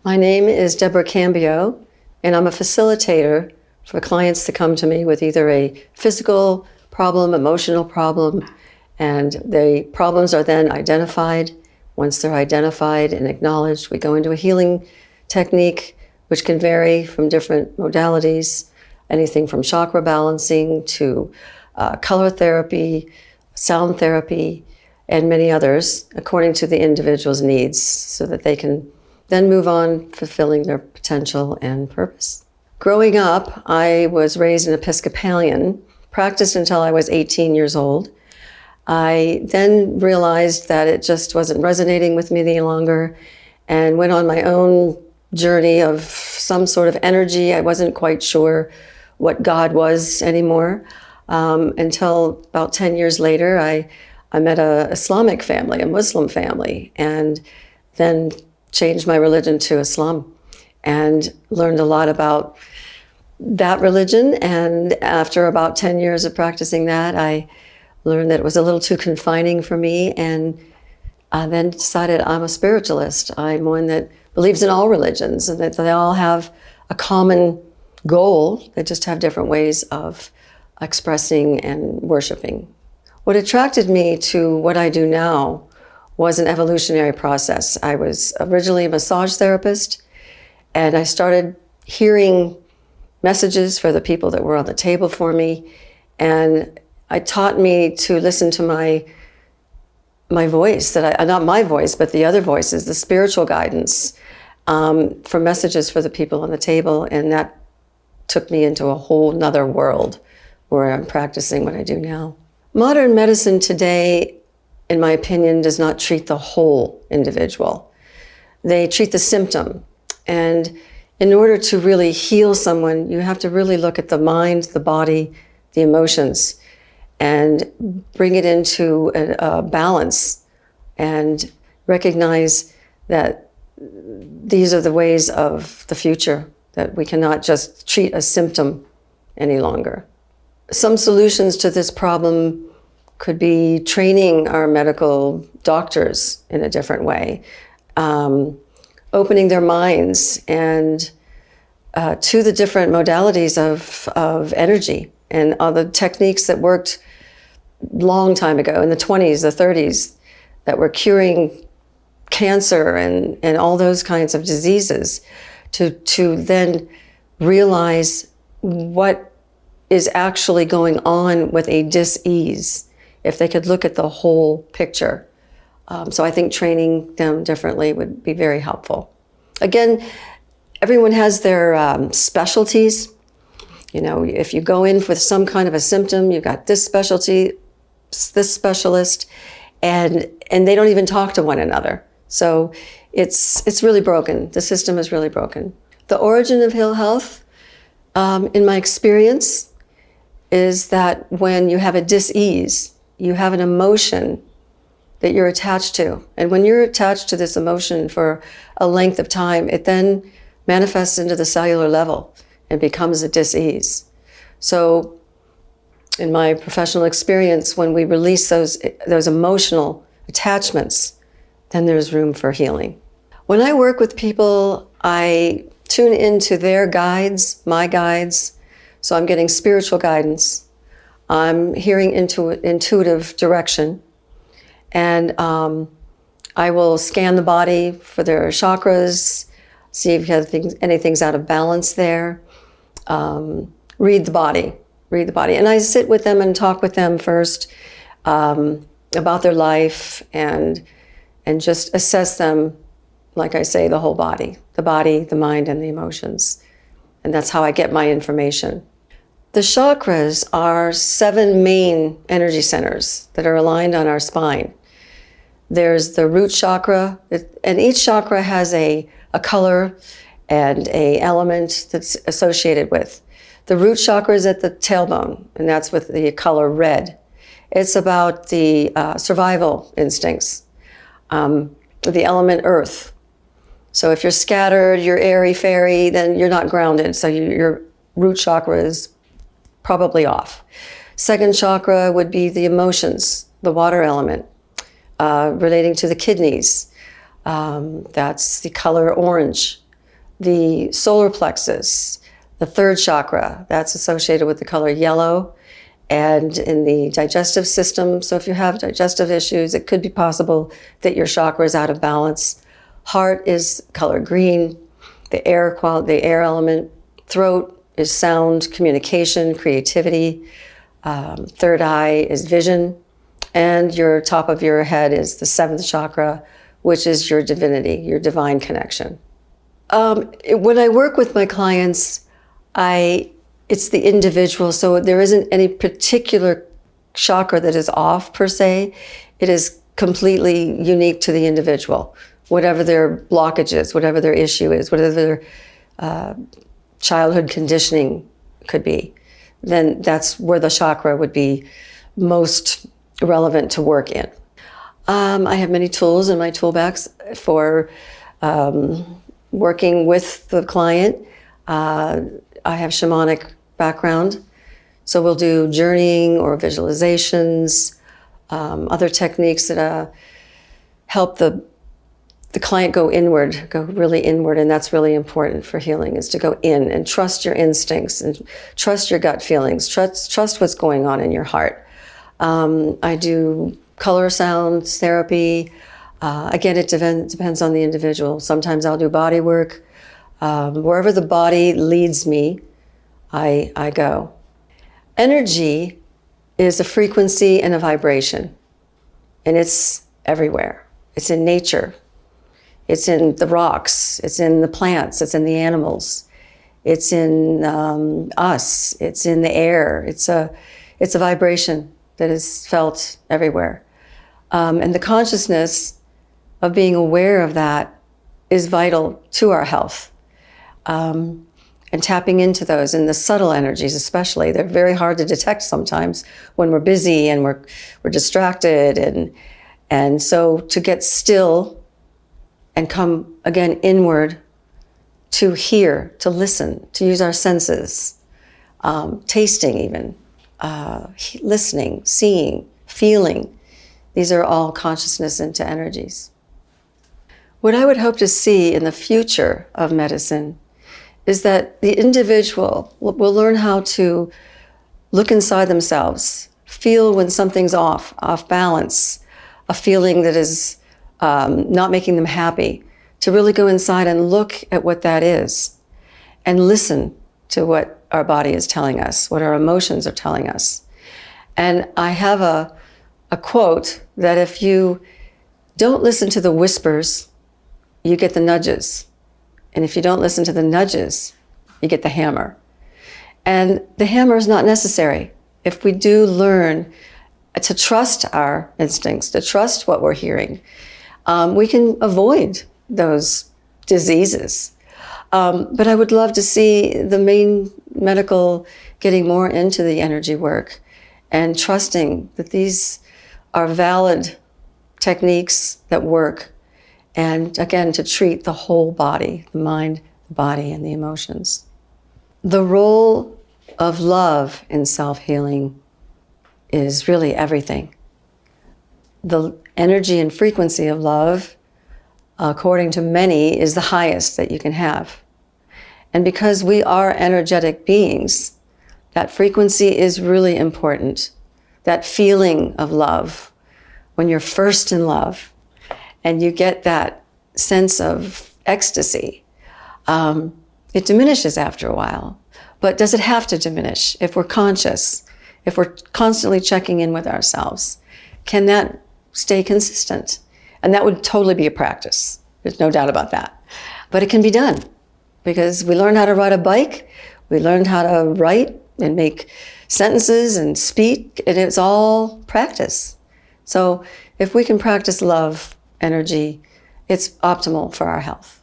My name is Deborah Cambio, and I'm a facilitator for clients to come to me with either a physical problem, emotional problem, and the problems are then identified. Once they're identified and acknowledged, we go into a healing technique, which can vary from different modalities, anything from chakra balancing to color therapy, sound therapy, and many others, according to the individual's needs, so that they can then move on fulfilling their potential and purpose. Growing up, I was raised an Episcopalian, practiced until I was 18 years old. I then realized that it just wasn't resonating with me any longer and went on my own journey of some sort of energy. I wasn't quite sure what God was anymore until about 10 years later, I met an Islamic family, a Muslim family, and then changed my religion to Islam and learned a lot about that religion. And after about 10 years of practicing that, I learned that it was a little too confining for me, and I then decided I'm a spiritualist. I'm one that believes in all religions and that they all have a common goal. They just have different ways of expressing and worshiping. What attracted me to what I do now was an evolutionary process. I was originally a massage therapist, and I started hearing messages for the people that were on the table for me, and it taught me to listen to my voice, not my voice, but the other voices, the spiritual guidance for messages for the people on the table, and that took me into a whole nother world where I'm practicing what I do now. Modern medicine today, in my opinion, does not treat the whole individual. They treat the symptom. And in order to really heal someone, you have to really look at the mind, the body, the emotions, and bring it into a balance and recognize that these are the ways of the future, that we cannot just treat a symptom any longer. Some solutions to this problem could be training our medical doctors in a different way, opening their minds and to the different modalities of energy and all the techniques that worked long time ago in the 20s, the 30s, that were curing cancer and all those kinds of diseases, to then realize what is actually going on with a dis-ease, if they could look at the whole picture. So I think training them differently would be very helpful. Again, everyone has their specialties. You know, if you go in for some kind of a symptom, you've got this specialty, this specialist, and they don't even talk to one another. So it's really broken. The system is really broken. The origin of ill health, in my experience, is that when you have a dis-ease, you have an emotion that you're attached to. And when you're attached to this emotion for a length of time, it then manifests into the cellular level and becomes a dis-ease. So in my professional experience, when we release those emotional attachments, then there's room for healing. When I work with people, I tune into their guides, my guides. So I'm getting spiritual guidance. I'm hearing intuitive direction, and I will scan the body for their chakras, see if anything's out of balance there. Read the body, and I sit with them and talk with them first about their life and just assess them, like I say, the whole body, the mind, and the emotions, and that's how I get my information. The chakras are 7 main energy centers that are aligned on our spine. There's the root chakra, and each chakra has a color and a element that's associated with. The root chakra is at the tailbone, and that's with the color red. It's about the survival instincts, the element earth. So if you're scattered, you're airy-fairy, then you're not grounded, so your root chakra is probably off. Second chakra would be the emotions, the water element, relating to the kidneys. That's the color orange. The solar plexus, the third chakra, that's associated with the color yellow. And in the digestive system, so if you have digestive issues, it could be possible that your chakra is out of balance. Heart is color green. The air element. Throat is sound, communication, creativity. Third eye is vision. And your top of your head is the seventh chakra, which is your divinity, your divine connection. When I work with my clients, it's the individual, so there isn't any particular chakra that is off per se. It is completely unique to the individual. Whatever their blockage is, whatever their issue is, whatever their childhood conditioning could be, then that's where the chakra would be most relevant to work in. I have many tools in my toolbox for working with the client. I have shamanic background, so we'll do journeying or visualizations, other techniques that help the client go inward, go really inward, and that's really important for healing, is to go in and trust your instincts and trust your gut feelings, trust what's going on in your heart. I do color sound therapy. Again, it depends on the individual. Sometimes I'll do body work. Wherever the body leads me, I go. Energy is a frequency and a vibration, and it's everywhere. It's in nature. It's in the rocks. It's in the plants. It's in the animals. It's in us. It's in the air. It's a vibration that is felt everywhere. And the consciousness of being aware of that is vital to our health. And tapping into those, and the subtle energies especially, they're very hard to detect sometimes when we're busy and we're distracted. And so to get still and come again inward, to hear, to listen, to use our senses, tasting even, listening, seeing, feeling. These are all consciousness into energies. What I would hope to see in the future of medicine is that the individual will learn how to look inside themselves, feel when something's off balance, a feeling that is not making them happy, to really go inside and look at what that is and listen to what our body is telling us, what our emotions are telling us. And I have a quote that if you don't listen to the whispers, you get the nudges. And if you don't listen to the nudges, you get the hammer. And the hammer is not necessary. If we do learn to trust our instincts, to trust what we're hearing, we can avoid those diseases. But I would love to see the main medical getting more into the energy work and trusting that these are valid techniques that work. And again, to treat the whole body, the mind, the body, and the emotions. The role of love in self-healing is really everything. The energy and frequency of love, according to many, is the highest that you can have. And because we are energetic beings, that frequency is really important. That feeling of love, when you're first in love, and you get that sense of ecstasy, it diminishes after a while. But does it have to diminish if we're conscious, if we're constantly checking in with ourselves? Can that stay consistent? And that would totally be a practice. There's no doubt about that. But it can be done because we learned how to ride a bike, we learned how to write and make sentences and speak, and it's all practice. So if we can practice love, energy, it's optimal for our health.